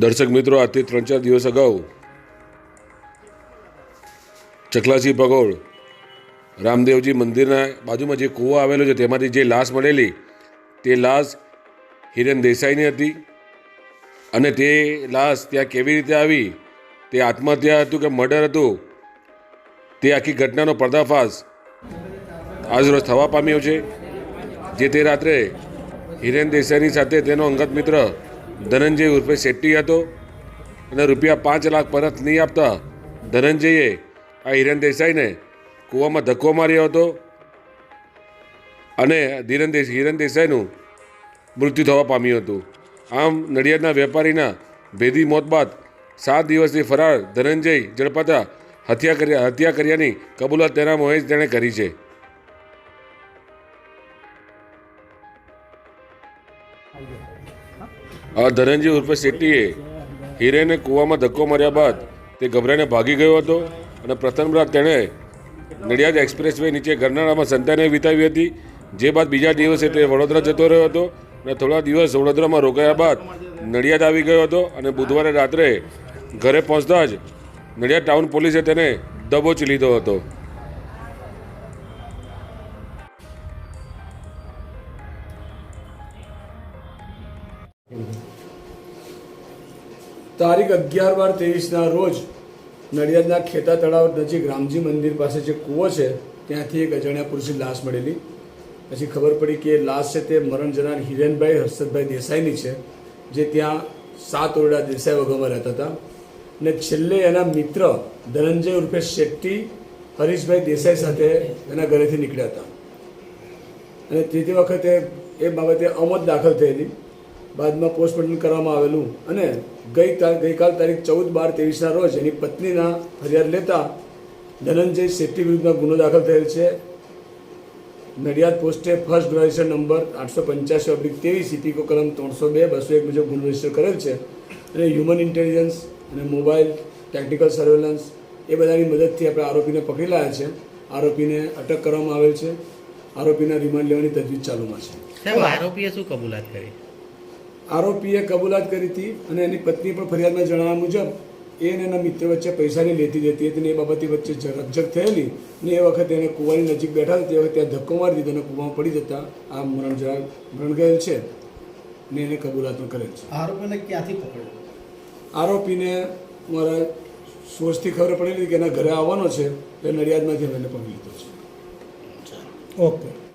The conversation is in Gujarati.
દર્શક મિત્રો, આજથી 3-4 દિવસ અગાઉ ચકલાસી પગોળ રામદેવજી મંદિરના બાજુમાં જે કૂવો આવેલો છે તેમાંથી જે લાશ મળેલી તે લાશ હિરેન દેસાઈની હતી અને તે લાશ ત્યાં કેવી રીતે આવી, તે આત્મહત્યા હતું કે મર્ડર હતું, તે આખી ઘટનાનો પર્દાફાશ આજરોજ થવા પામ્યો છે. જે તે રાત્રે હિરેન દેસાઈની સાથે તેનો અંગત મિત્ર ધનંજય ઉર્ફે શેટ્ટી હતો અને ₹5 લાખ પરત નહીં આપતા ધનંજયે આ હિરેન દેસાઈને કૂવામાં ધક્કો માર્યો હતો અને હિરેન દેસાઈનું મૃત્યુ થવા પામ્યું હતું. આમ નડિયાદના વેપારીના ભેદી મોત બાદ 7 દિવસથી ફરાર ધનંજય ઝડપાતા હત્યા કર્યાની કબૂલાત તેના મોએ તેણે કરી છે. આ ધનંજય ઉર્ફે શેટ્ટીએ હિરેને કૂવામાં ધક્કો માર્યા બાદ તે ગભરાઈને ભાગી ગયો હતો અને પ્રથમ રાત તેણે નડિયાદ એક્સપ્રેસ વે નીચે ગરનાળામાં સંતાને વિતાવી હતી. જે બાદ બીજા દિવસે તે વડોદરા જતો રહ્યો હતો અને થોડા દિવસ વડોદરામાં રોકાયા બાદ નડિયાદ આવી ગયો હતો અને બુધવારે રાત્રે ઘરે પહોંચતા જ નડિયાદ ટાઉન પોલીસે તેને દબોચી લીધો હતો. તારીખ 11/12/23ના રોજ નડિયાદના ખેતા તળાવ નજીક રામજી મંદિર પાસે જે કૂવો છે ત્યાંથી એક અજાણ્યા પુરુષની લાશ મળેલી. પછી ખબર પડી કે લાશ છે તે મરણ જનાર હિરેનભાઈ હર્ષદભાઈ દેસાઈની છે, જે ત્યાં 7 ઓરડા દેસાઈ વગરમાં રહેતા હતા. અને છેલ્લે એના મિત્ર ધનંજય ઉર્ફે શેટ્ટી હરીશભાઈ દેસાઈ સાથે એના ઘરેથી નીકળ્યા હતા અને ત્રીજી વખતે એ બાબતે અમત દાખલ થયેલી. બાદમાં પોસ્ટમોર્ટમ કરવામાં આવેલું અને ગઈકાલ તારીખ 14/12/23ના રોજ એની પત્નીના ફરિયાદ લેતા ધનંજય શેટ્ટી વિરુદ્ધમાં ગુનો દાખલ થયેલ છે. નડિયાદ પોસ્ટે ફર્સ્ટ રજિસ્ટર નંબર 885/23 ઇપીકો કલમ 302/201 મુજબ ગુનો રજિસ્ટર કરેલ છે અને હ્યુમન ઇન્ટેલિજન્સ અને મોબાઈલ ટેકનિકલ સર્વેલન્સ એ બધાની મદદથી આપણે આરોપીને પકડી લાવ્યા છે. આરોપીને અટક કરવામાં આવેલ છે. આરોપીના રિમાન્ડ લેવાની તજવીજ ચાલુમાં છે. આરોપીએ શું કબૂલાત કરી? આરોપીએ કબૂલાત કરી હતી અને એની પત્ની પણ ફરિયાદમાં જણાવ્યા મુજબ એને એના મિત્ર વચ્ચે પૈસાની લેતી દેતી હતી અને એ બાબતે વચ્ચે રકઝક થયેલી અને એ વખતે એને કૂવાની નજીક બેઠા હતા તે વખતે ત્યાં ધક્કો મારી દીધો અને કૂવામાં પડી જતા આ મરણ ગયેલ છે ને એને કબૂલાત પણ કરેલ છે. આરોપીને ક્યાંથી પકડ્યો? આરોપીને મારા સોર્સથી ખબર પડેલી કે એના ઘરે આવવાનો છે એટલે નડિયાદમાંથી અમે એને પકડી લીધો છે. ઓકે.